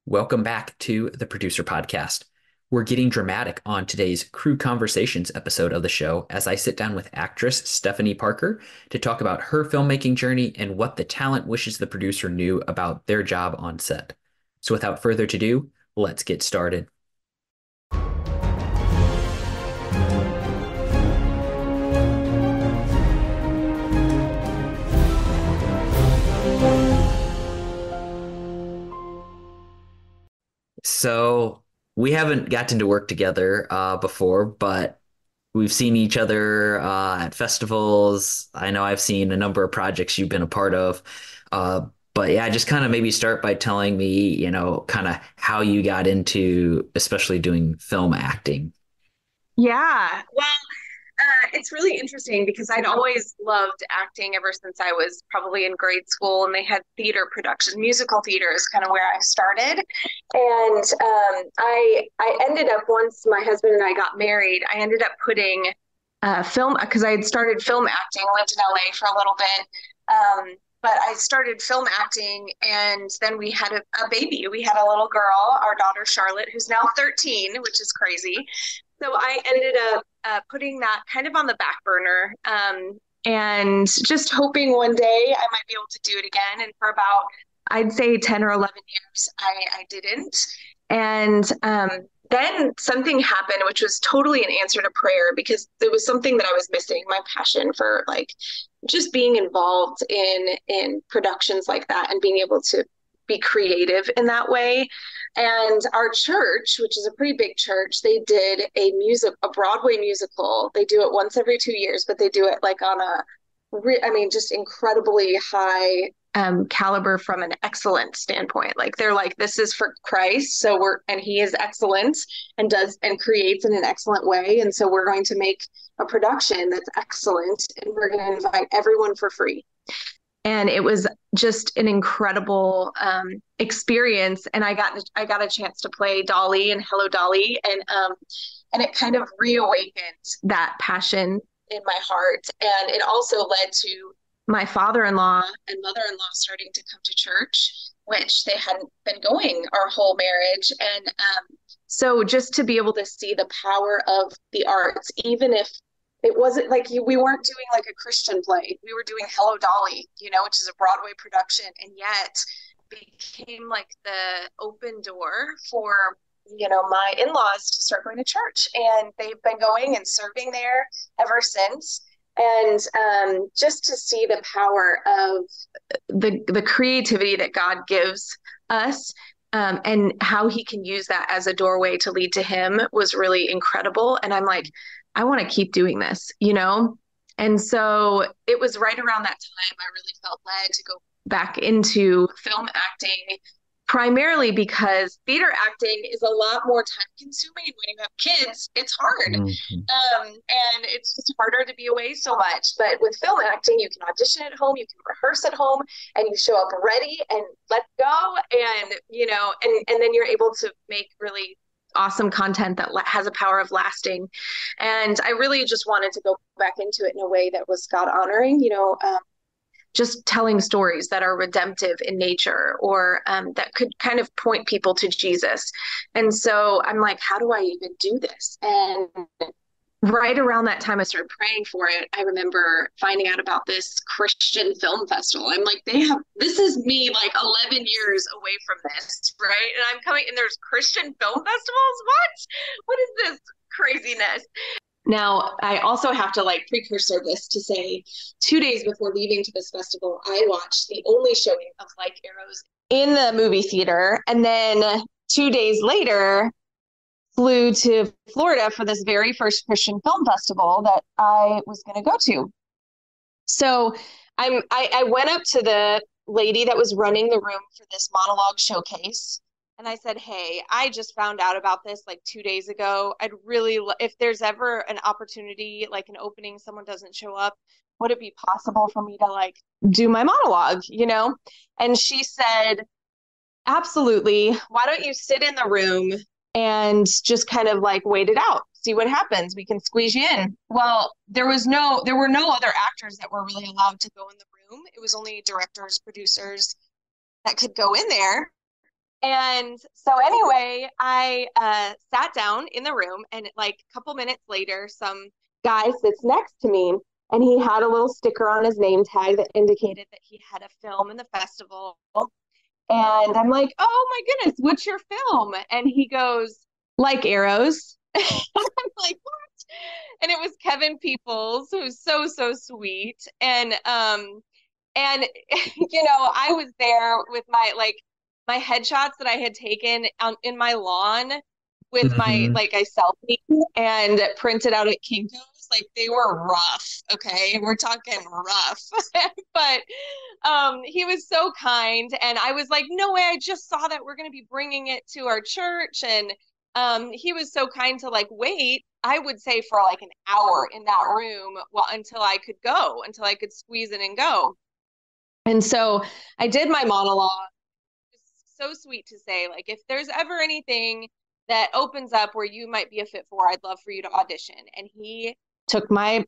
Welcome back to the Producer Podcast. We're getting dramatic on today's Crew Conversations episode of the show as I sit down with actress Stephanie Parker to talk about her filmmaking journey and what the talent wishes the producer knew about their job on set. So without further ado, let's get started. So we haven't gotten to work together before, but we've seen each other at festivals. I know I've seen a number of projects you've been a part of. Uh, but yeah, just kind of maybe start by telling me, kind of how you got into especially doing film acting. Yeah. It's really interesting because I'd always loved acting ever since I was probably in grade school, and they had theater production. Musical theater is kind of where I started. And I ended up, once my husband and I got married, I ended up putting film, because I had started film acting, lived in LA for a little bit. But I started film acting, and then we had a baby. We had a little girl, our daughter Charlotte, who's now 13, which is crazy. So I ended up putting that kind of on the back burner, and just hoping one day I might be able to do it again. And for about, I'd say, 10 or 11 years, I didn't. And then something happened, which was totally an answer to prayer, because it was something that I was missing, my passion for like just being involved in productions like that and being able to be creative in that way. And our church, which is a pretty big church, they did a Broadway musical. They do it once every 2 years, but they do it like on just incredibly high caliber from an excellent standpoint. Like they're like, this is for Christ. And he is excellent and does and creates in an excellent way. And so we're going to make a production that's excellent, and we're going to invite everyone for free. And it was just an incredible experience. And I got a chance to play Dolly and Hello Dolly, and it kind of reawakened that passion in my heart. And it also led to my father-in-law and mother-in-law starting to come to church, which they hadn't been going our whole marriage. And so just to be able to see the power of the arts, even if it wasn't like we weren't doing like a Christian play. We were doing Hello Dolly, which is a Broadway production, and yet became like the open door for my in-laws to start going to church, and they've been going and serving there ever since. And just to see the power of the creativity that God gives us, and how he can use that as a doorway to lead to him was really incredible. And I'm like, I want to keep doing this. And so it was right around that time I really felt led to go back into film acting, primarily because theater acting is a lot more time consuming. When you have kids, it's hard. Mhm. And it's just harder to be away so much. But with film acting, you can audition at home, you can rehearse at home, and you show up ready and let go. And then you're able to make really awesome content that has a power of lasting. And I really just wanted to go back into it in a way that was God honoring, just telling stories that are redemptive in nature, or that could kind of point people to Jesus. And so I'm like, how do I even do this? And right around that time I started praying for it, I remember finding out about this Christian film festival. I'm like, this is me like 11 years away from this, right? And I'm coming, and there's Christian film festivals. What is this craziness? Now, I also have to like precursor this to say 2 days before leaving to this festival, I watched the only showing of Like Arrows in the movie theater. And then 2 days later, flew to Florida for this very first Christian film festival that I was going to go to. So I went up to the lady that was running the room for this monologue showcase. And I said, hey, I just found out about this like 2 days ago. I'd really, if there's ever an opportunity, like an opening, someone doesn't show up, would it be possible for me to like do my monologue? And she said, absolutely. Why don't you sit in the room and just kind of like wait it out, see what happens? We can squeeze you in. Well, there were no other actors that were really allowed to go in the room. It was only directors, producers that could go in there. And so anyway, I sat down in the room, and like a couple minutes later, some guy sits next to me, and he had a little sticker on his name tag that indicated that he had a film in the festival. And I'm like, oh my goodness, what's your film? And he goes, Like Arrows. I'm like, what? And it was Kevin Peoples, who's so, so sweet. And I was there with my headshots that I had taken in my lawn with my Hmm. like I selfie and printed out at Kinko's. Like they were rough, okay? We're talking rough. But he was so kind, and I was like, no way, I just saw that we're going to be bringing it to our church. And he was so kind to like wait, I would say, for like an hour in that room, well, until I could squeeze in and go. And so I did my monologue. It's so sweet to say, like, if there's ever anything that opens up where you might be a fit for, I'd love for you to audition. And he took my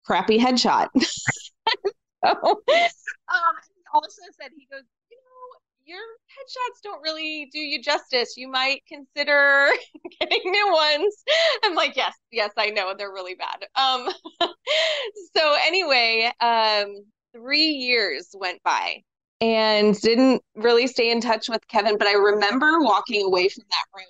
crappy headshot. So, he also said, he goes, your headshots don't really do you justice. You might consider getting new ones. I'm like, yes, yes, I know they're really bad. So anyway, 3 years went by and didn't really stay in touch with Kevin, but I remember walking away from that room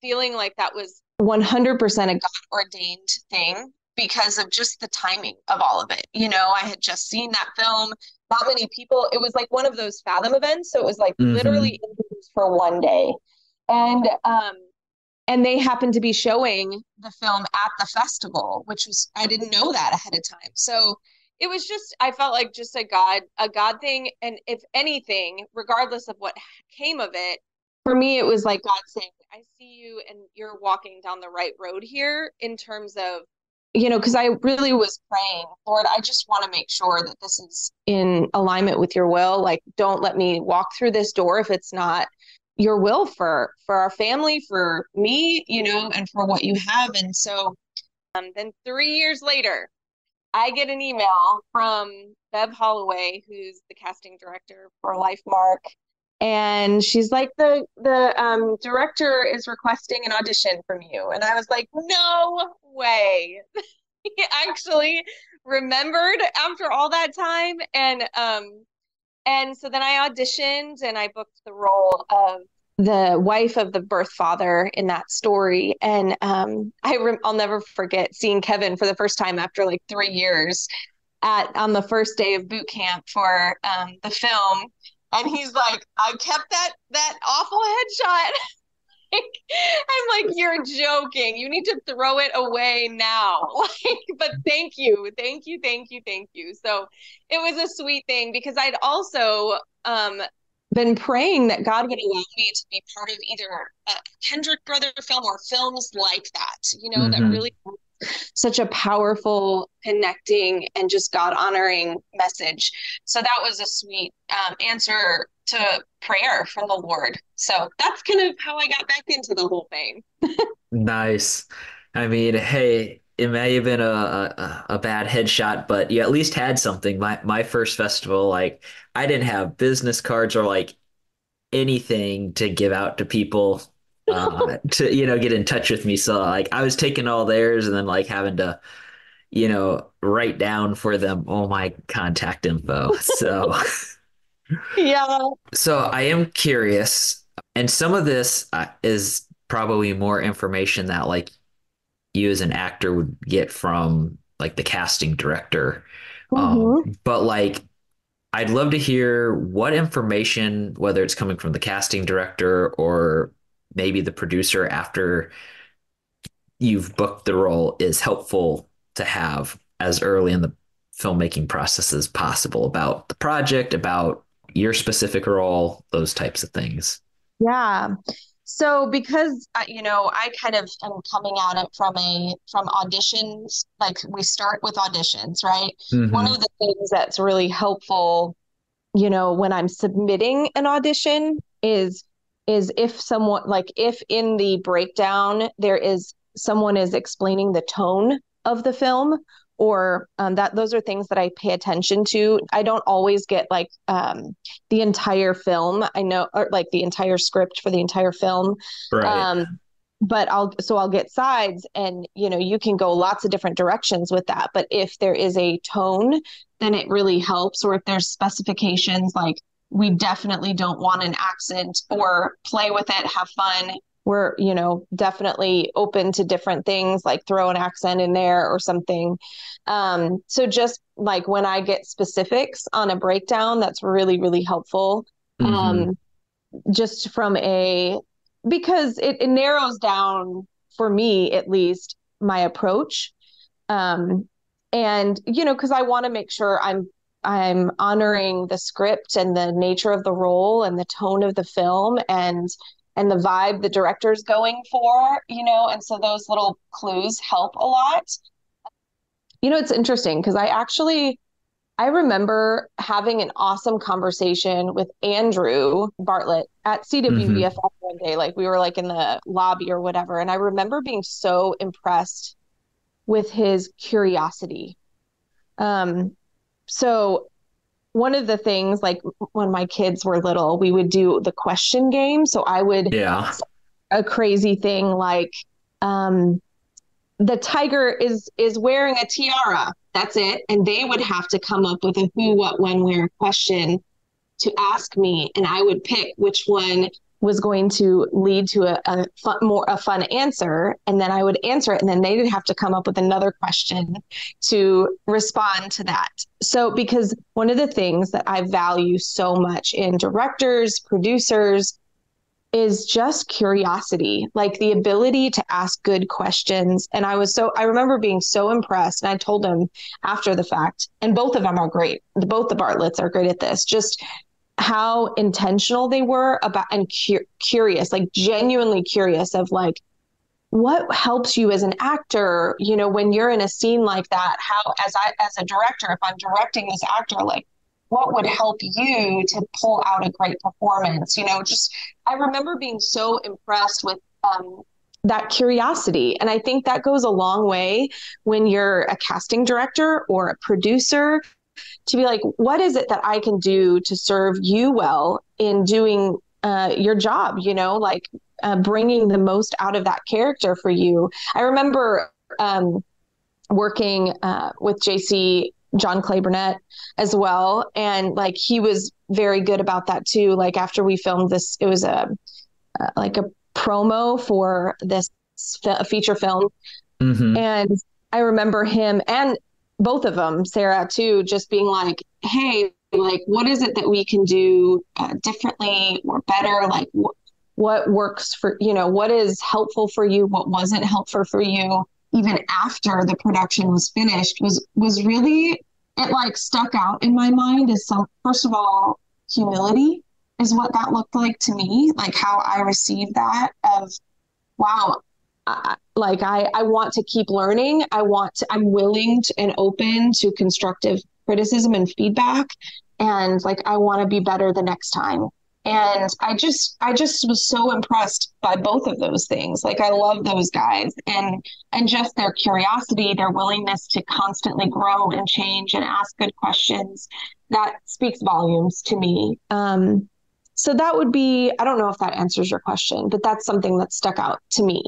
feeling like that was 100% a God ordained thing because of just the timing of all of it. I had just seen that film. Not many people, it was like one of those Fathom events. So it was like literally Hmm. interviews for one day. And and they happened to be showing the film at the festival, which was I didn't know that ahead of time. So it was just I felt like just a God thing. And if anything, regardless of what came of it, for me it was like God saying, I see you and you're walking down the right road here in terms of because I really was praying, Lord, I just want to make sure that this is in alignment with your will. Like, don't let me walk through this door if it's not your will for our family, for me, and for what you have. And so then 3 years later, I get an email from Bev Holloway, who's the casting director for LifeMark, and she's like, the director is requesting an audition from you. And I was like, no way. He actually remembered after all that time. And so then I auditioned and I booked the role of the wife of the birth father in that story. And I'll never forget seeing Kevin for the first time after like 3 years at on the first day of boot camp for the film. And he's like, I kept that awful headshot. I'm like, you're joking. You need to throw it away now. Like, but thank you, thank you, thank you, thank you. So it was a sweet thing because I'd also been praying that God would allow me to be part of either a Kendrick Brother film or films like that, that Hmm. really such a powerful, connecting, and just God honoring message. So that was a sweet answer to prayer from the Lord. So that's kind of how I got back into the whole thing. Nice. I mean, hey, it may have been a bad headshot, but you at least had something. My first festival, like I didn't have business cards or like anything to give out to people to get in touch with me. So like I was taking all theirs and then like having to write down for them all my contact info. So Yeah. so I am curious, and some of this is probably more information that like you as an actor would get from like the casting director. Mm-hmm. But like I'd love to hear what information, whether it's coming from the casting director or maybe the producer after you've booked the role, is helpful to have as early in the filmmaking process as possible about the project, about your specific role, those types of things. Yeah. So because I kind of am coming at it from auditions, like we start with auditions, right? One Mm-hmm. of the things that's really helpful, when I'm submitting an audition is if someone like if in the breakdown there is someone is explaining the tone of the film or that those are things that I pay attention to. I don't always get like the entire film. I know, or like the entire script for the entire film. Right. Um, but I'll get sides, and you can go lots of different directions with that. But if there is a tone, then it really helps. Or if there's specifications like we definitely don't want an accent, or play with it, have fun. We're, definitely open to different things, like throw an accent in there or something. So just like when I get specifics on a breakdown, that's really, really helpful. Hmm. Um, just from a, because it narrows down, for me at least, my approach. Um, and because I want to make sure I'm honoring the script and the nature of the role and the tone of the film, and the vibe the director's going for, and so those little clues help a lot. It's interesting because I remember having an awesome conversation with Andrew Bartlett at Hmm. CWBFF one day. Like we were like in the lobby or whatever. And I remember being so impressed with his curiosity. Um, so one of the things, like when my kids were little, we would do the question game. So I would Yeah. say a crazy thing like, um, the tiger is wearing a tiara. That's it. And they would have to come up with a who, what, when, where question to ask me, and I would pick which one was going to lead to a fun answer, and then I would answer it, and then they would have to come up with another question to respond to that. So because one of the things that I value so much in directors, producers, is just curiosity, like the ability to ask good questions. And I remember being so impressed. And I told them after the fact, and both of them are great. Both the Bartletts are great at this, just how intentional they were about, and curious, like genuinely curious of like, what helps you as an actor, when you're in a scene like that, how, as a director, if I'm directing this actor, like what would help you to pull out a great performance, just I remember being so impressed with that curiosity. And I think that goes a long way when you're a casting director or a producer, to be like, what is it that I can do to serve you well in doing your job, like bringing the most out of that character for you. I remember working with JC, John Clay Burnett, as well. And like he was very good about that too. Like after we filmed this, it was like a promo for this feature film. Hmm. And I remember him and both of them, Sarah too, just being like, hey, like, what is it that we can do differently or better? Like, what works for, what is helpful for you? What wasn't helpful for you? Even after the production was finished, was really, it like stuck out in my mind as some, first of all, humility is what that looked like to me, like how I received that of, wow, I want to keep learning. I'm willing to, and open to constructive criticism and feedback. And like, I want to be better the next time. And I just was so impressed by both of those things. Like, I love those guys, and just their curiosity, their willingness to constantly grow and change and ask good questions. That speaks volumes to me. So that would be, I don't know if that answers your question, but that's something that stuck out to me.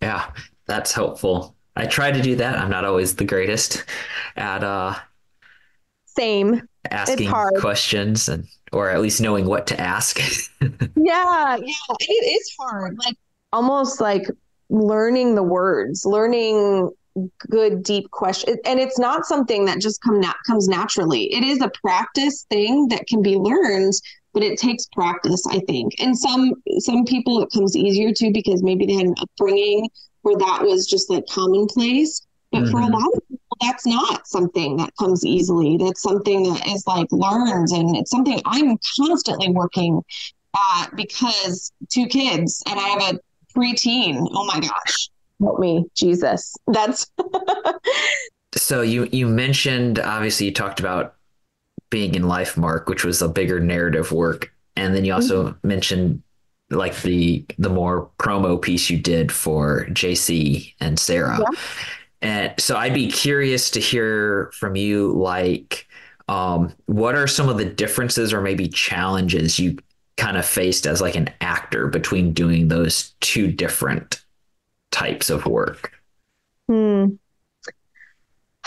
Yeah, that's helpful. I try to do that. I'm not always the greatest at Same. It's asking hard. questions and or at least knowing what to ask. Yeah, yeah, it is hard. Like almost like learning the words, learning good deep questions. And it's not something that just comes naturally. It is a practice thing that can be learned, but it takes practice, I think. And some people it comes easier to because maybe they had an upbringing where that was just like commonplace. But for a Hmm. lot of people, that's not something that comes easily. That's something that is like learned, and it's something I'm constantly working because two kids and I have a preteen. Oh my gosh. Help me, Jesus. That's So you mentioned obviously you talked about being in LifeMark, which was a bigger narrative work, and then you also mentioned like the more promo piece you did for JC and Sarah. yeah. And so I'd be curious to hear from you, like, what are some of the differences or maybe challenges you kind of faced as like an actor between doing those two different types of work? Hmm.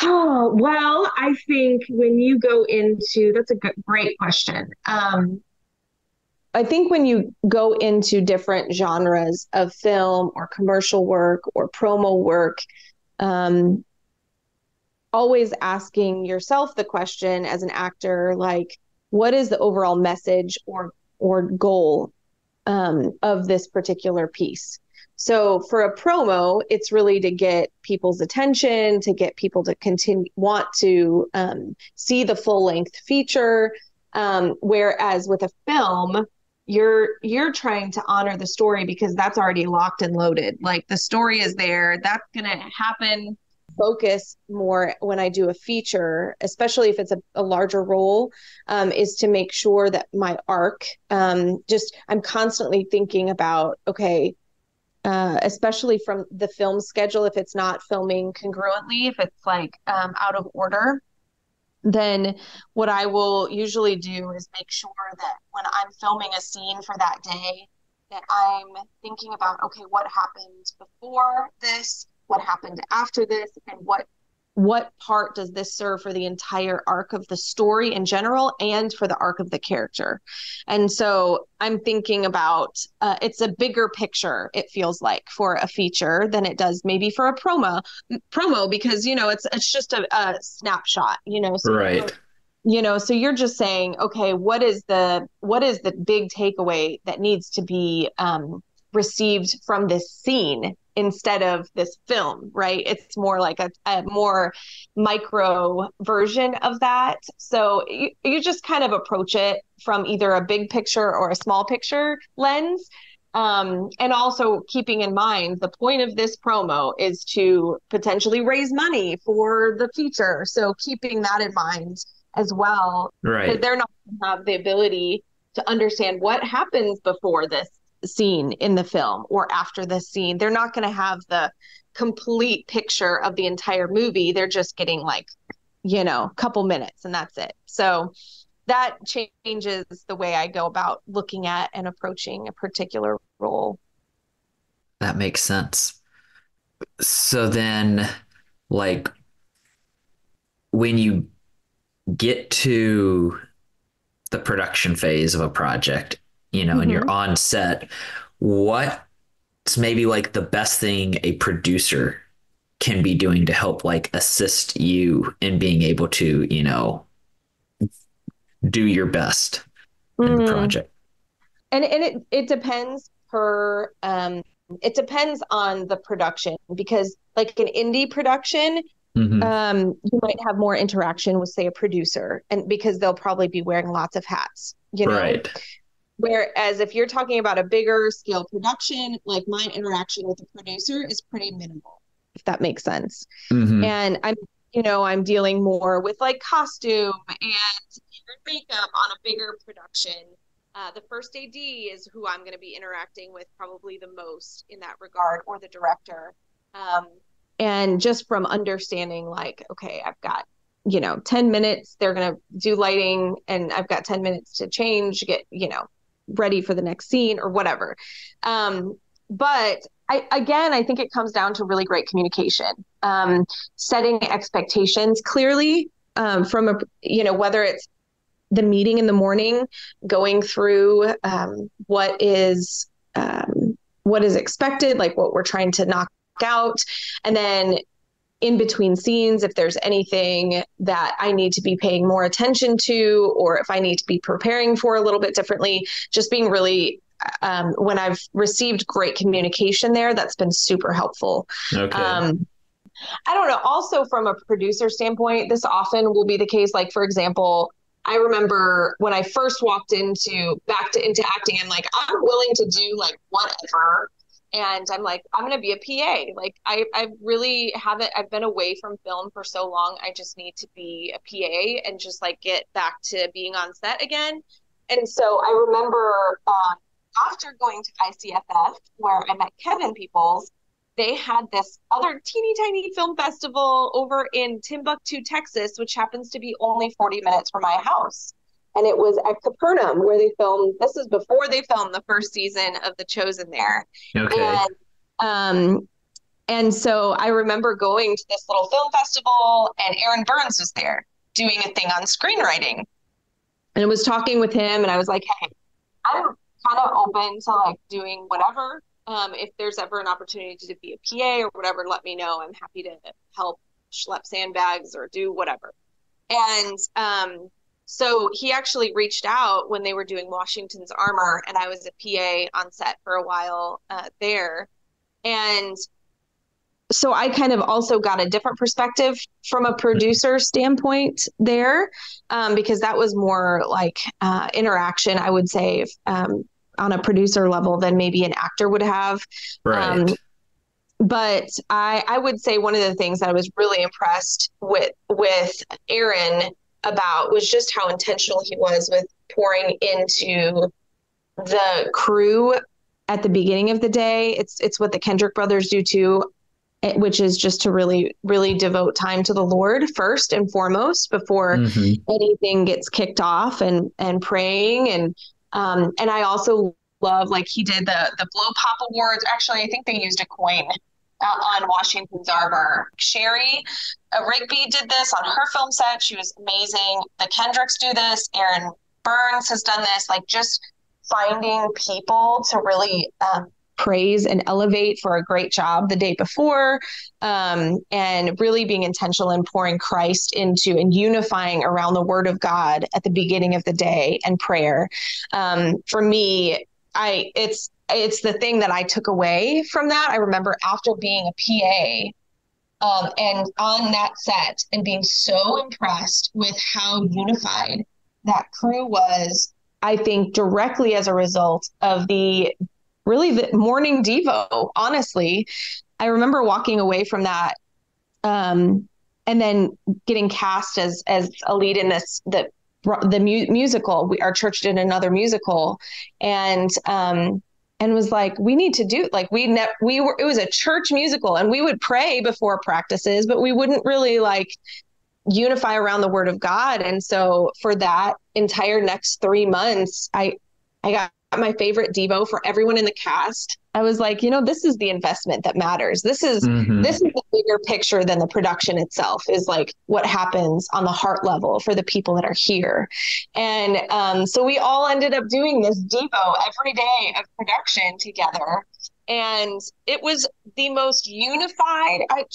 Oh, well, I think when you go into, that's a great question. I think when you go into different genres of film or commercial work or promo work, um, always asking yourself the question as an actor, like, what is the overall message or goal of this particular piece? So for a promo, it's really to get people's attention, to get people to continue want to see the full length feature. Whereas with a film, you're trying to honor the story because that's already locked and loaded. Like the story is there, that's gonna happen. Focus more when I do a feature, especially if it's a larger role, is to make sure that my arc, just I'm constantly thinking about, okay, especially from the film schedule, if it's not filming congruently, if it's like out of order, then what I will usually do is make sure that when I'm filming a scene for that day, that I'm thinking about, okay, what happened before this, what happened after this, and what part does this serve for the entire arc of the story in general and for the arc of the character. And so I'm thinking about it's a bigger picture, it feels like, for a feature than it does maybe for a promo because it's just a snapshot, so Right. so you're just saying, okay, what is the big takeaway that needs to be received from this scene instead of this film, right? It's more like a more micro version of that. So you just kind of approach it from either a big picture or a small picture lens. And also keeping in mind the point of this promo is to potentially raise money for the feature. So keeping that in mind as well, because Right. they're not going to have the ability to understand what happens before this scene in the film or after this scene. They're not going to have the complete picture of the entire movie. They're just getting like, a couple minutes and that's it. So that changes the way I go about looking at and approaching a particular role. That makes sense. So then, like, when you get to the production phase of a project, and you're Mm-hmm. on set, what's maybe like the best thing a producer can be doing to help like assist you in being able to, do your best in the Mm. project? And it depends per it depends on the production because like an indie production, Hmm. you might have more interaction with, say, a producer, and because they'll probably be wearing lots of hats, Right. Whereas if you're talking about a bigger scale production, like my interaction with the producer is pretty minimal, if that makes sense. Hmm. And I'm dealing more with like costume and makeup on a bigger production. The first AD is who I'm going to be interacting with probably the most in that regard, or the director. Um, and just from understanding, like, okay, I've got 10 minutes, they're going to do lighting, and I've got 10 minutes to change, get ready for the next scene or whatever. But I think it comes down to really great communication, setting expectations clearly, from whether it's the meeting in the morning, going through what is expected, like what we're trying to knock out, and then in between scenes, if there's anything that I need to be paying more attention to, or if I need to be preparing for a little bit differently, just being really, when I've received great communication there, that's been super helpful. Okay. Um, I don't know. Also, from a producer standpoint, this often will be the case. Like, for example, I remember when I first walked into acting, I'm like, I'm willing to do like whatever. And I'm like, I'm gonna be a PA. Like I really haven't I've been away from film for so long. I just need to be a PA and just like get back to being on set again. And so I remember after going to ICFF, where I met Kevin Peoples, they had this other teeny tiny film festival over in Timbuktu, Texas, which happens to be only 40 minutes from my house. And it was at Capernaum where they filmed. This is before they filmed the first season of The Chosen there. Okay. And um, and so I remember going to this little film festival, and Aaron Burns was there doing a thing on screenwriting. And I was talking with him, and I was like, hey, I'm kind of open to like doing whatever. If there's ever an opportunity to be a PA or whatever, let me know. I'm happy to help schlep sandbags or do whatever. And so he actually reached out when they were doing Washington's Armor, and I was a PA on set for a while there. And so I kind of also got a different perspective from a producer standpoint there, because that was more like interaction, I would say, on a producer level than maybe an actor would have. Right. But I would say one of the things that I was really impressed with Aaron about was just how intentional he was with pouring into the crew at the beginning of the day. It's what the Kendrick brothers do too, which is just to really, really devote time to the Lord first and foremost before Hmm. anything gets kicked off, and praying. And I also love, like, he did the Blow Pop Awards. Actually, I think they used a coin on Washington's Armor. Sherry Rigby did this on her film set. She was amazing. The Kendricks do this. Aaron Burns has done this. Like, just finding people to really praise and elevate for a great job the day before, and really being intentional in pouring Christ into and unifying around the Word of God at the beginning of the day and prayer. For me, it's the thing that I took away from that. I remember after being a PA, and on that set, and being so impressed with how unified that crew was. I think directly as a result of the morning Devo, honestly. I remember walking away from that, and then getting cast as a lead in the musical. Our church did another musical, and was like, we need to do, like, it was a church musical, and we would pray before practices, but we wouldn't really like unify around the Word of God. And so for that entire next 3 months, I got my favorite Devo for everyone in the cast. I was like, this is the investment that matters. This Hmm. is the bigger picture than the production itself, is like what happens on the heart level for the people that are here. And so we all ended up doing this Devo every day of production together. And it was the most unified. I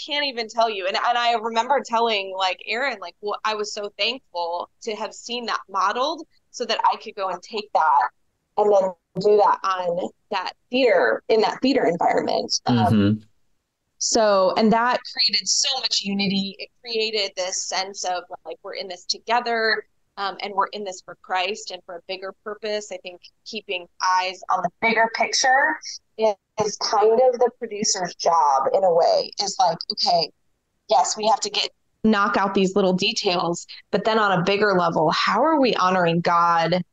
can't even tell you. And I remember telling, like, Aaron, like, well, I was so thankful to have seen that modeled so that I could go and take that and then do that on that theater, in that theater environment. Hmm. And that created so much unity. It created this sense of like, we're in this together, and we're in this for Christ and for a bigger purpose. I think keeping eyes on the bigger picture is kind of the producer's job in a way, is like, okay, yes, we have to knock out these little details, but then on a bigger level, how are we honoring God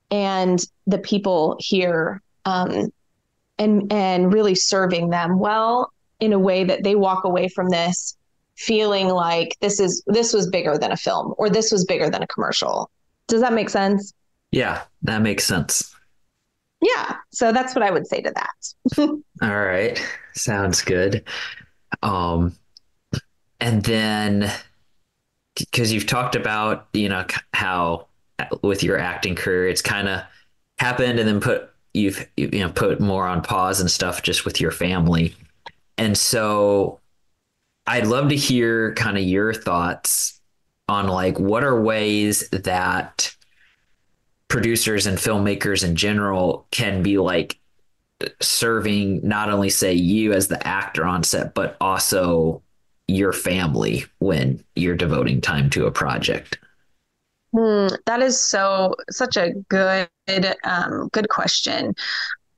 and the people here, and really serving them well in a way that they walk away from this feeling like this was bigger than a film, or this was bigger than a commercial. Does that make sense? Yeah, that makes sense. Yeah. So that's what I would say to that. All right. Sounds good. Um, and then because you've talked about, how with your acting career, it's kind of happened and then put more on pause and stuff just with your family. And so I'd love to hear kind of your thoughts on like what are ways that producers and filmmakers in general can be like serving not only say you as the actor on set, but also your family when you're devoting time to a project. That is such a good question.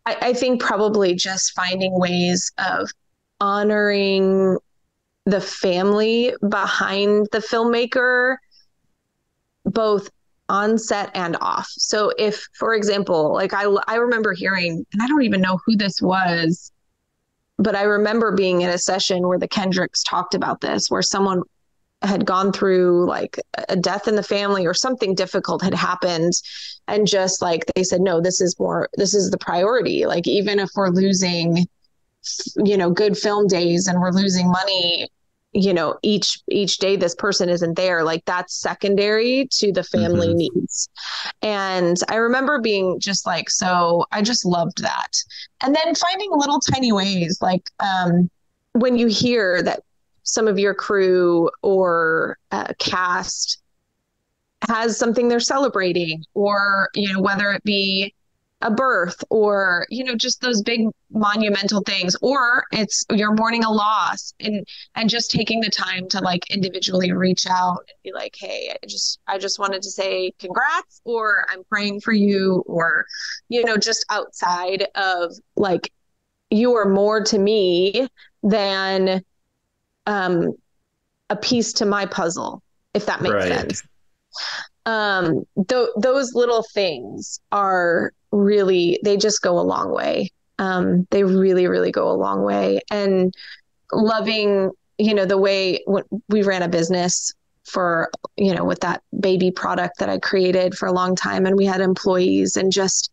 I think probably just finding ways of honoring the family behind the filmmaker, both on set and off. So if, for example, like I remember hearing, and I don't even know who this was, but I remember being in a session where the Kendricks talked about this, where someone had gone through like a death in the family or something difficult had happened. And just like they said, no, this is the priority. Like, even if we're losing, good film days and we're losing money, each day this person isn't there, like that's secondary to the family Hmm. needs. And I remember being just like, so I just loved that. And then finding little tiny ways, like when you hear that some of your crew or cast has something they're celebrating, or, whether it be a birth or, just those big monumental things, or it's you're mourning a loss, and just taking the time to like individually reach out and be like, hey, I just wanted to say congrats, or I'm praying for you, or, just outside of like, you are more to me than um a piece to my puzzle, if that makes Right. sense. Those little things are really, they just go a long way. They really, really go a long way. And loving, the way when we ran a business for, with that baby product that I created for a long time, and we had employees, and just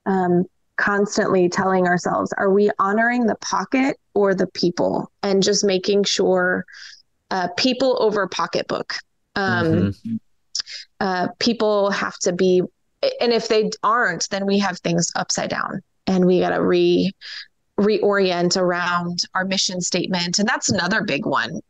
um, constantly telling ourselves, are we honoring the pocket or the people? And just making sure people over pocketbook. Um, Hmm. People have to be, and if they aren't, then we have things upside down, and we got to reorient around our mission statement. And that's another big one,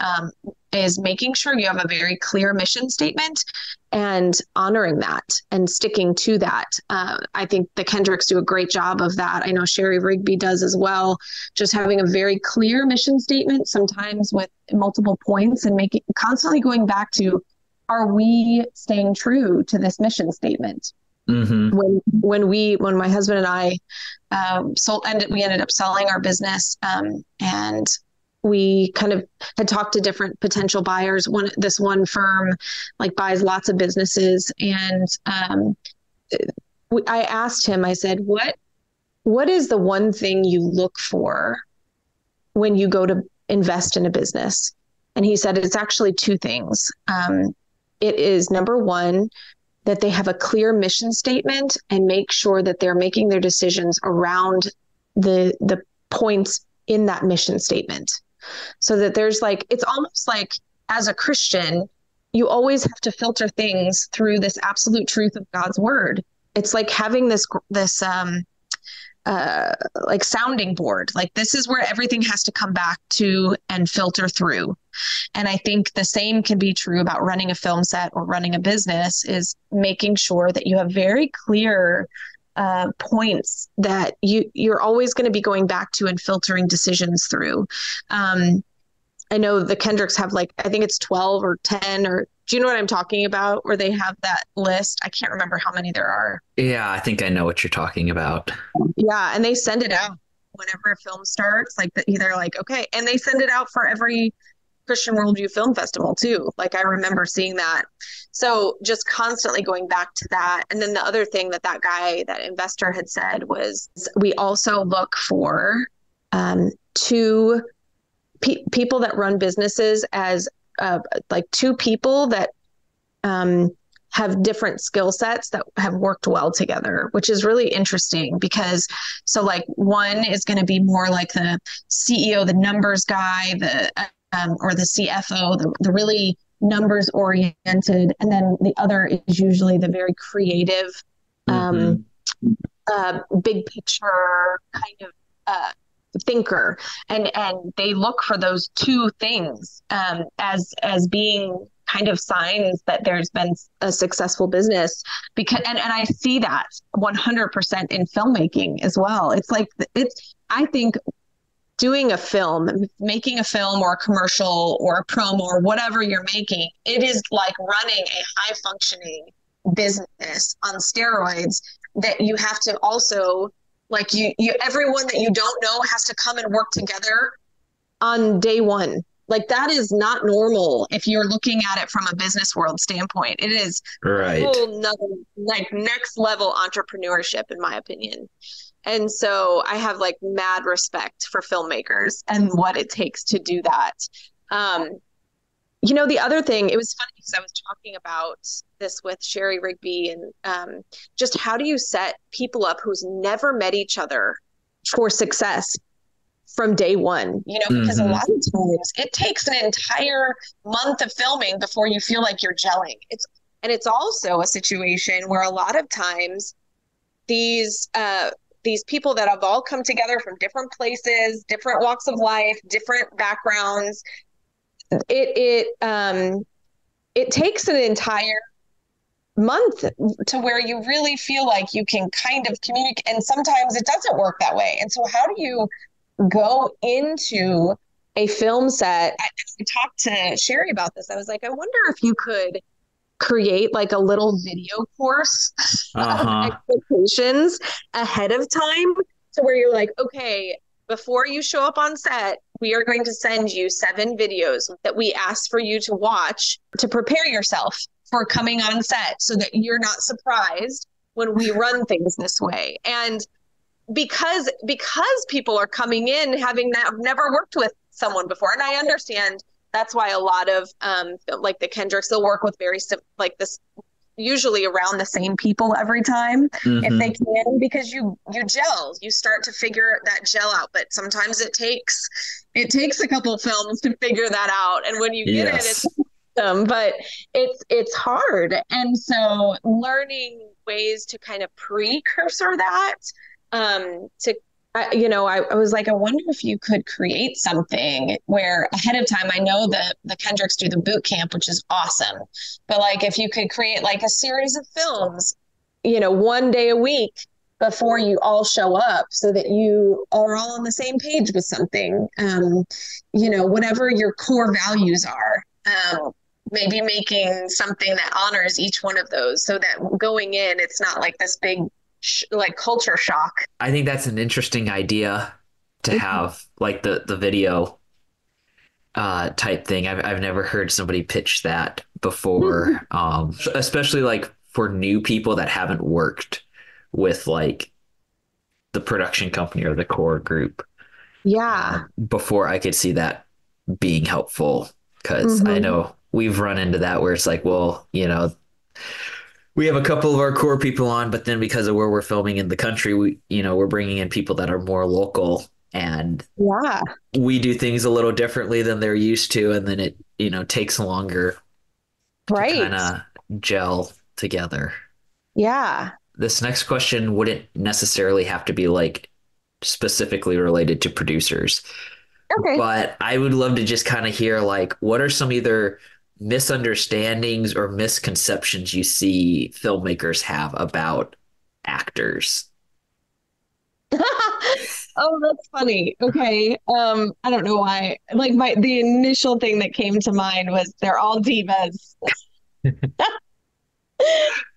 is making sure you have a very clear mission statement and honoring that and sticking to that. I think the Kendricks do a great job of that. I know Sherry Rigby does as well, just having a very clear mission statement, sometimes with multiple points, and making constantly going back to, are we staying true to this mission statement? Hmm. When my husband and I we ended up selling our business, and we kind of had talked to different potential buyers. This one firm like buys lots of businesses, and I asked him. I said, what is the one thing you look for when you go to invest in a business? And he said it's actually two things. It is, number one, that they have a clear mission statement, and make sure that they're making their decisions around the points in that mission statement, so that there's like, it's almost like, as a Christian, you always have to filter things through this absolute truth of God's word. It's like having this like sounding board, like this is where everything has to come back to and filter through. And I think the same can be true about running a film set or running a business, is making sure that you have very clear points that you're always going to be going back to and filtering decisions through. I know the Kendricks have, like, I think it's 12 or 10, or do you know what I'm talking about? Where they have that list. I can't remember how many there are. Yeah, I think I know what you're talking about. Yeah. And they send it out whenever a film starts, like they're like, okay. And they send it out for every Christian Worldview Film Festival too. Like, I remember seeing that. So just constantly going back to that. And then the other thing that investor had said was, we also look for two people that run businesses as like two people that have different skill sets that have worked well together, which is really interesting. Because so like, one is going to be more like the CEO, the numbers guy, or the CFO, the really numbers oriented. And then the other is usually the very creative, um, Hmm. big picture kind of thinker. And they look for those two things as being kind of signs that there's been a successful business. Because and I see that 100% in filmmaking as well. It's like, I think doing a film, making a film or a commercial or a promo or whatever you're making, it is like running a high functioning business on steroids, that you have to also, like, everyone that you don't know has to come and work together on day one. Like, that is not normal if you're looking at it from a business world standpoint. It is a Right. whole nother, like, next level entrepreneurship, in my opinion. And so I have like mad respect for filmmakers and what it takes to do that. Um, the other thing, it was funny because I was talking about this with Sherry Rigby and just how do you set people up who's never met each other for success from day one, because a Hmm. lot of times it takes an entire month of filming before you feel like you're gelling. It's also a situation where a lot of times these these people that have all come together from different places, different walks of life, different backgrounds, it takes an entire month to where you really feel like you can kind of communicate, and sometimes it doesn't work that way. And so how do you go into a film set? I talked to Sherry about this. I was like, I wonder if you could create like a little video course of Uh-huh. expectations ahead of time to where you're like, okay, before you show up on set, we are going to send you 7 videos that we ask for you to watch to prepare yourself for coming on set so that you're not surprised when we run things this way. And because people are coming in having never worked with someone before, and I understand that's why a lot of like the Kendricks, they'll work with very like this, usually around the same people every time if they Hmm. can, because you gel, you start to figure that gel out. But sometimes it takes a couple films to figure that out, and when you get it, it's Yes. awesome. But it's hard, and so learning ways to kind of precursor that, to I was like, I wonder if you could create something where ahead of time, I know that the Kendricks do the boot camp, which is awesome. But like, if you could create like a series of films, one day a week before you all show up so that you are all on the same page with something, whatever your core values are. Maybe making something that honors each one of those so that going in, it's not like this big like culture shock. I think that's an interesting idea to have like the video type thing. I've never heard somebody pitch that before. Especially like for new people that haven't worked with like the production company or the core group. Yeah. Before I could see that being helpful because I Mm-hmm. know we've run into that where it's like, well, we have a couple of our core people on, but then because of where we're filming in the country, we're bringing in people that are more local and Yeah. we do things a little differently than they're used to. And then it, takes longer to kind Right. of gel together. Yeah. This next question wouldn't necessarily have to be like specifically related to producers, Okay. but I would love to just kind of hear like what are some either misunderstandings or misconceptions you see filmmakers have about actors? Oh, that's funny. Okay. I don't know why. Like the initial thing that came to mind was they're all divas.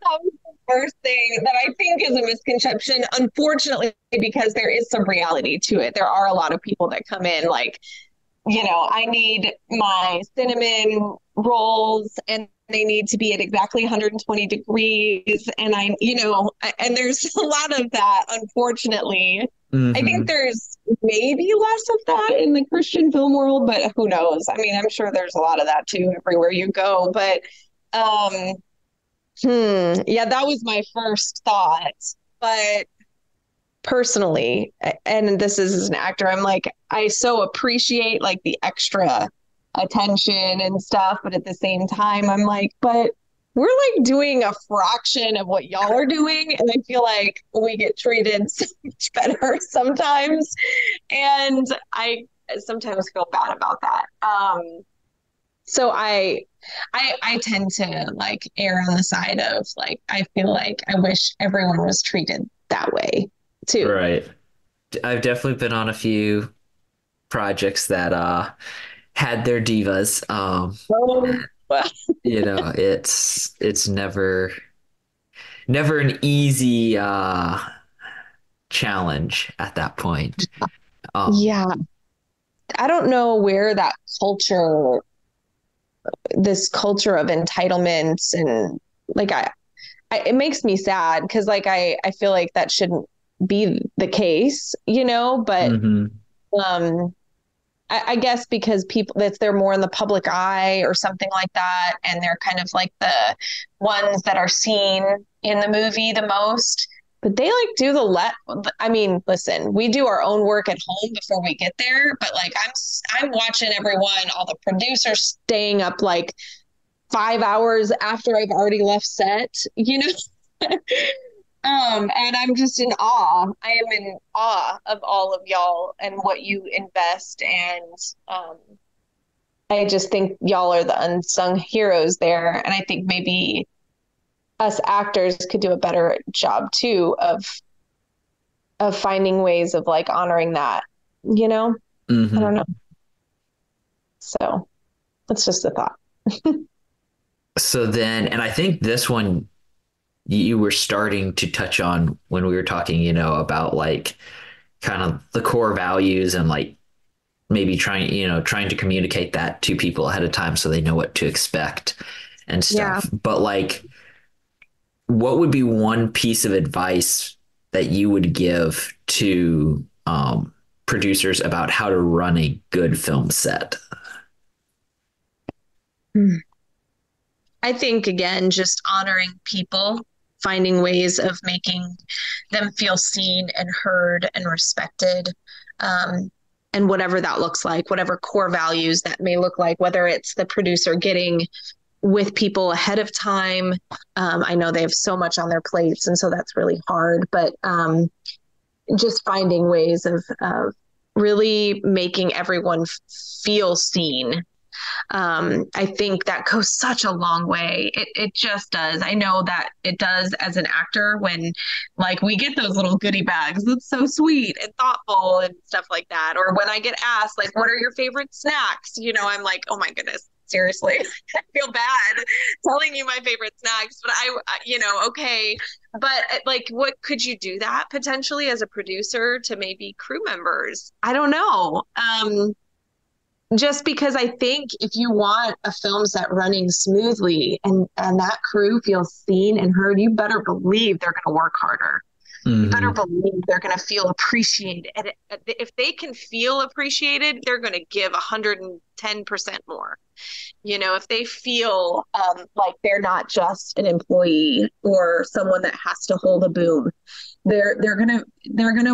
That was the first thing that I think is a misconception, unfortunately, because there is some reality to it. There are a lot of people that come in like, I need my cinnamon rolls and they need to be at exactly 120 degrees. And and there's a lot of that, unfortunately. I think Mm-hmm. there's maybe less of that in the Christian film world, but who knows? I mean, I'm sure there's a lot of that too everywhere you go. But um, yeah, that was my first thought. But personally, and this is as an actor, I'm like, I so appreciate like the extra attention and stuff, but at the same time, I'm like, but we're like doing a fraction of what y'all are doing, and I feel like we get treated so much better sometimes, and I sometimes feel bad about that. So I tend to like err on the side of like I feel like I wish everyone was treated that way too. Right. I've definitely been on a few projects that had their divas. Oh, well, It's never an easy challenge at that point. Um, yeah. I don't know where that culture, this culture of entitlement and like it makes me sad because like I feel like that shouldn't be the case, but Hmm. um I guess because people that they're more in the public eye or something like that, and they're kind of like the ones that are seen in the movie the most. But they like do the let. I mean, listen, we do our own work at home before we get there. But like, I'm watching everyone, all the producers staying up like 5 hours after I've already left set. And I'm just in awe. I am in awe of all of y'all and what you invest. And um, I just think y'all are the unsung heroes there. And I think maybe us actors could do a better job too of finding ways of like honoring that, you know? I don't Hmm. know. So that's just a thought. So then, and I think this one you were starting to touch on when we were talking, about like kind of the core values and like maybe trying to communicate that to people ahead of time so they know what to expect and Yeah. stuff. But like, what would be one piece of advice that you would give to producers about how to run a good film set? I think again, just honoring people, finding ways of making them feel seen and heard and respected. Um, and whatever that looks like, whatever core values that may look like, whether it's the producer getting with people ahead of time. I know they have so much on their plates, and so that's really hard, but just finding ways of really making everyone feel seen. I think that goes such a long way. It just does. I know that it does as an actor when like we get those little goodie bags. That's so sweet and thoughtful and stuff like that. Or when I get asked like, what are your favorite snacks? I'm like, oh my goodness, seriously, I feel bad telling you my favorite snacks, but okay. But like, what could you do that potentially as a producer to maybe crew members? I don't know. Just because I think if you want a film set running smoothly and that crew feels seen and heard, you better believe they're going to work harder. You better Mm-hmm. believe they're going to feel appreciated. And if they can feel appreciated, they're going to give 110% more. If they feel like they're not just an employee or someone that has to hold a boom, they're gonna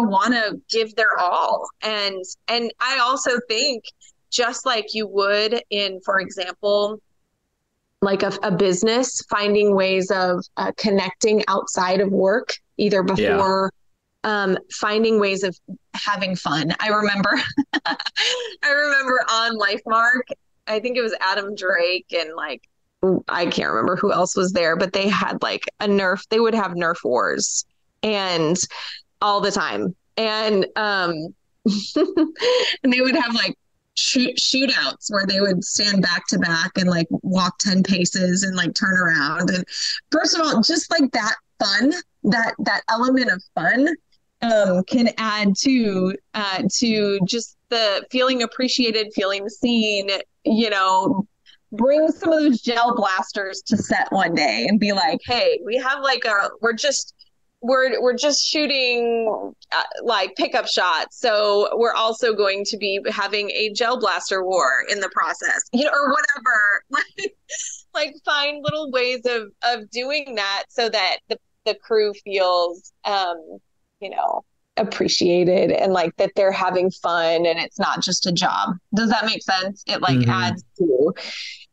want to give their all. And I also think just like you would in, for example, like a business, finding ways of connecting outside of work, either Yeah. before finding ways of having fun. I remember on LifeMark, I think it was Adam Drake and like I can't remember who else was there, but they had like they would have Nerf wars and all the time. And and they would have like shootouts where they would stand back to back and like walk 10 paces and like turn around. And first of all, just like that fun, that element of fun can add to just the feeling appreciated, feeling seen, bring some of those gel blasters to set one day and be like, hey, we have like we're just shooting like pickup shots, so we're also going to be having a gel blaster war in the process, or whatever. Like find little ways of doing that so that the crew feels you know appreciated and like that they're having fun and it's not just a job. Does that make sense? It like Mm-hmm.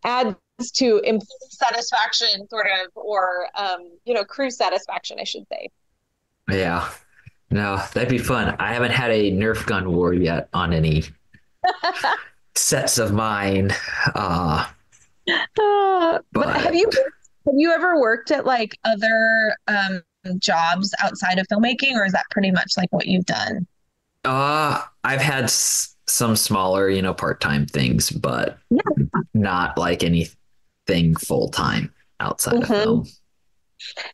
adds to employee satisfaction sort of, or crew satisfaction, I should say. Yeah. No, that'd be fun. I haven't had a Nerf gun war yet on any sets of mine. But But have you ever worked at like other jobs outside of filmmaking, or is that pretty much like what you've done? I've had some smaller, part-time things, but Yeah. not like anything full-time outside of Mhm. film.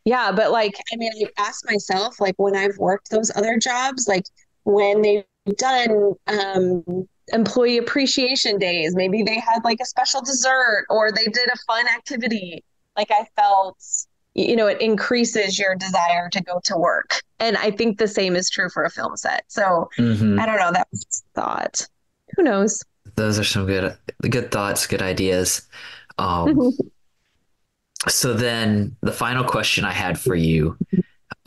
Yeah, but like, I mean, I asked myself, like, when I've worked those other jobs, like when they've done employee appreciation days, maybe they had like a special dessert or they did a fun activity. Like, I felt it increases your desire to go to work. And I think the same is true for a film set. So I Hmm. don't know. That was a thought. Who knows? Those are some good thoughts, good ideas. Um, so then the final question I had for you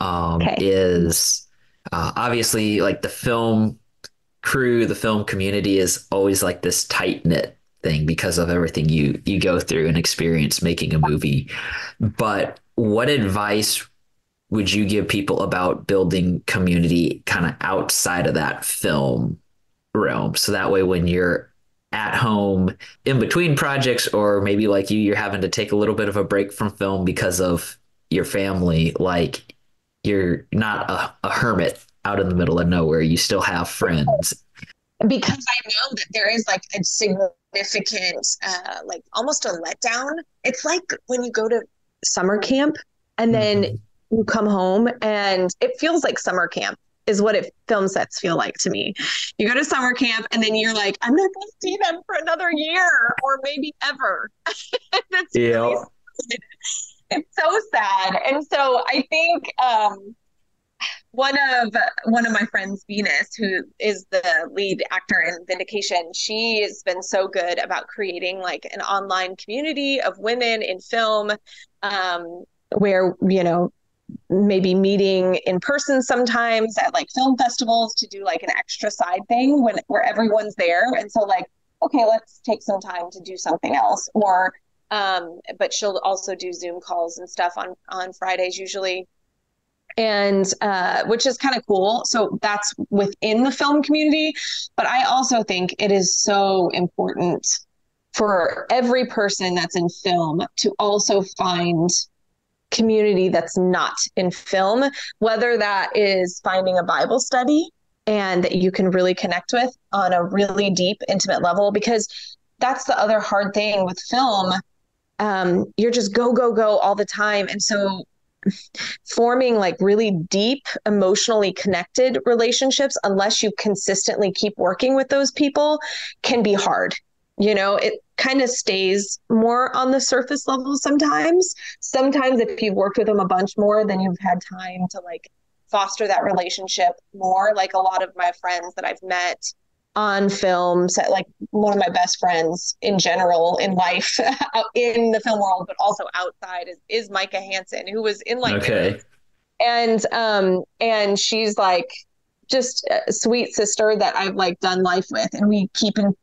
Okay. is obviously like the film crew, the film community is always like this tight knit thing because of everything you go through and experience making a movie. But what advice would you give people about building community kind of outside of that film realm? So that way, when you're at home in between projects, or maybe like you're having to take a little bit of a break from film because of your family, like you're not a hermit out in the middle of nowhere. You still have friends. Because I know that there is like a significant, like almost a letdown. It's like when you go to summer camp and then Mm-hmm. you come home and it feels like summer camp is what film sets feel like to me. You go to summer camp and then you're like, I'm not going to see them for another year or maybe ever. That's really, Yeah. it's so sad. And so I think, one of my friends, Venus, who is the lead actor in Vindication, she has been so good about creating like an online community of women in film, um, where maybe meeting in person sometimes at like film festivals to do like an extra side thing where everyone's there, and so like, okay, let's take some time to do something else, or but she'll also do Zoom calls and stuff on Fridays usually, and which is kind of cool. So that's within the film community. But I also think it is so important for every person that's in film to also find community that's not in film, whether that is finding a Bible study and that you can really connect with on a really deep, intimate level, because that's the other hard thing with film. You're just go, go, go all the time. And so forming like really deep, emotionally connected relationships, unless you consistently keep working with those people, can be hard. It kind of stays more on the surface level sometimes. Sometimes, if you've worked with them a bunch more, then you've had time to like foster that relationship more. Like a lot of my friends that I've met on films, like one of my best friends in general in life, in the film world, but also outside, is Micah Hansen, who was in like Okay. and she's like just a sweet sister that I've like done life with, and we keep in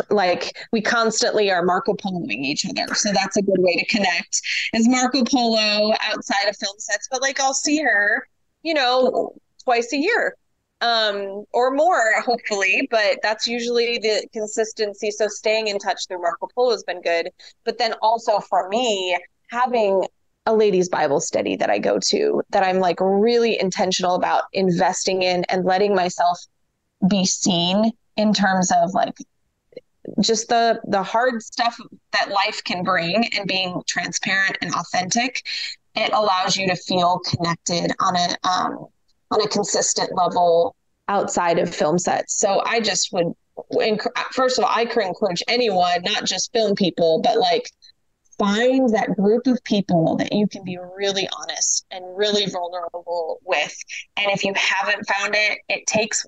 like we constantly are Marco Poloing each other. So that's a good way to connect, is Marco Polo outside of film sets. But like I'll see her, twice a year, or more, hopefully. But that's usually the consistency. So staying in touch through Marco Polo has been good. But then also for me, having a ladies' Bible study that I go to, that I'm like really intentional about investing in and letting myself be seen in terms of like just the hard stuff that life can bring, and being transparent and authentic. It allows you to feel connected on a consistent level outside of film sets. So I just would, first of all, I could encourage anyone, not just film people, but like find that group of people that you can be really honest and really vulnerable with. And if you haven't found it, it takes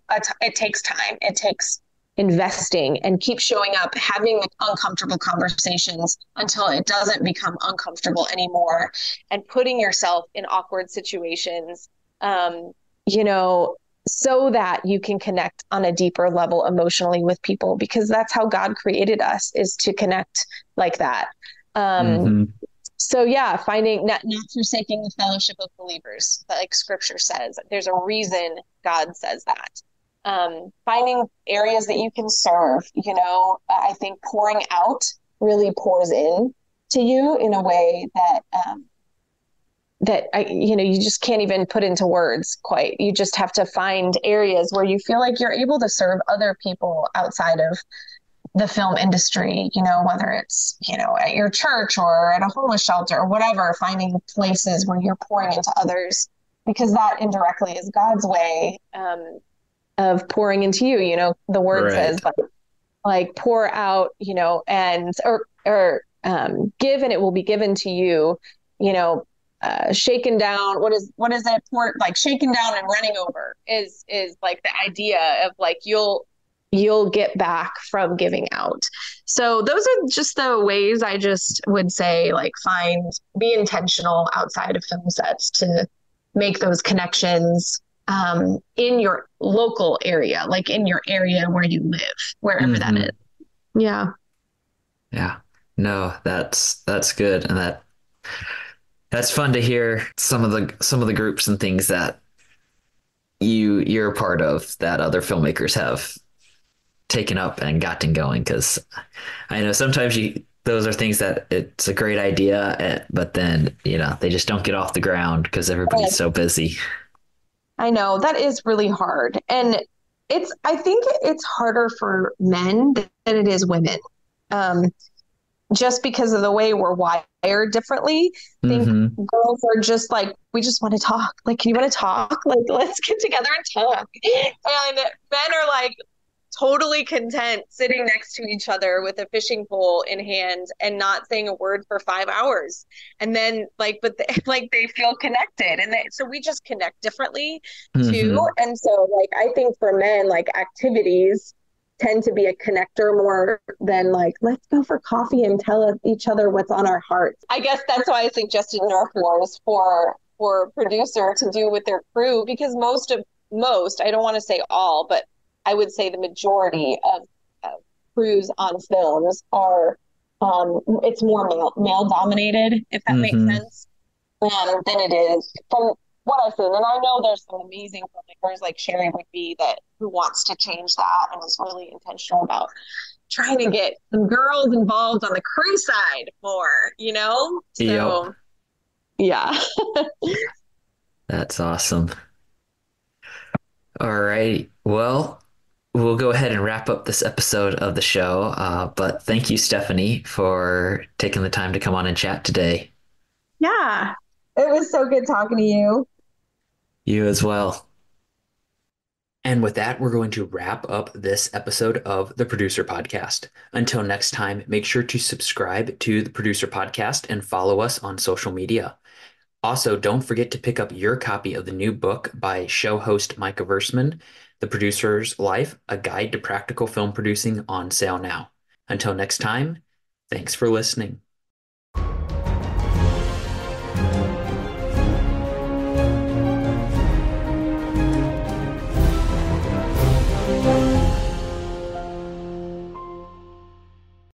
time. It takes investing, and keep showing up, having uncomfortable conversations until it doesn't become uncomfortable anymore, and putting yourself in awkward situations, um, you know, so that you can connect on a deeper level emotionally with people, because that's how God created us, is to connect like that. Um, Mm-hmm. so yeah, finding, not forsaking the fellowship of believers, like scripture says. There's a reason God says that. Finding areas that you can serve, I think pouring out really pours in to you in a way that you just can't even put into words quite. You just have to find areas where you feel like you're able to serve other people outside of the film industry, whether it's, at your church or at a homeless shelter or whatever, finding places where you're pouring into others, because that indirectly is God's way, of pouring into you. The word says Right. like pour out, and or give and it will be given to you, you know, shaken down. What is that port like? Shaken down and running over is like the idea of like you'll get back from giving out. So those are just the ways I just would say like be intentional outside of film sets to make those connections in your local area, like in your area where you live, wherever that is. Hmm. Yeah. Yeah. No, that's good. And that's fun to hear some of the groups and things that you're a part of that other filmmakers have taken up and gotten going. Because I know sometimes you those are things that it's a great idea, but then they just don't get off the ground because everybody's so busy. I know that is really hard. And I think it's harder for men than it is women. Um, just because of the way we're wired differently. I think Hmm. girls are just like, we just want to talk. Like, can you want to talk? Like, let's get together and talk. And men are like totally content sitting next to each other with a fishing pole in hand and not saying a word for 5 hours. And then but like they feel connected, and so we just connect differently too. Hmm. And so like I think for men, like activities tend to be a connector more than like let's go for coffee and tell each other what's on our hearts. I guess that's why I suggested Nerf Wars for a producer to do with their crew, because most, I don't want to say all, but I would say the majority of crews on films are it's more male dominated, if that makes Hmm. sense, than it is from what I've seen. And I know there's some amazing filmmakers like Sherry McBee that who wants to change that and is really intentional about trying to get some girls involved on the crew side more, Yep. So yeah. That's awesome. All right. Well, we'll go ahead and wrap up this episode of the show. But thank you, Stephanie, for taking the time to come on and chat today. Yeah. It was so good talking to you. You as well. And with that, we're going to wrap up this episode of the Producer Podcast. Until next time, make sure to subscribe to the Producer Podcast and follow us on social media. Also, don't forget to pick up your copy of the new book by show host Micah Versman, The Producer's Life, A Guide to Practical Film Producing, on sale now. Until next time, thanks for listening.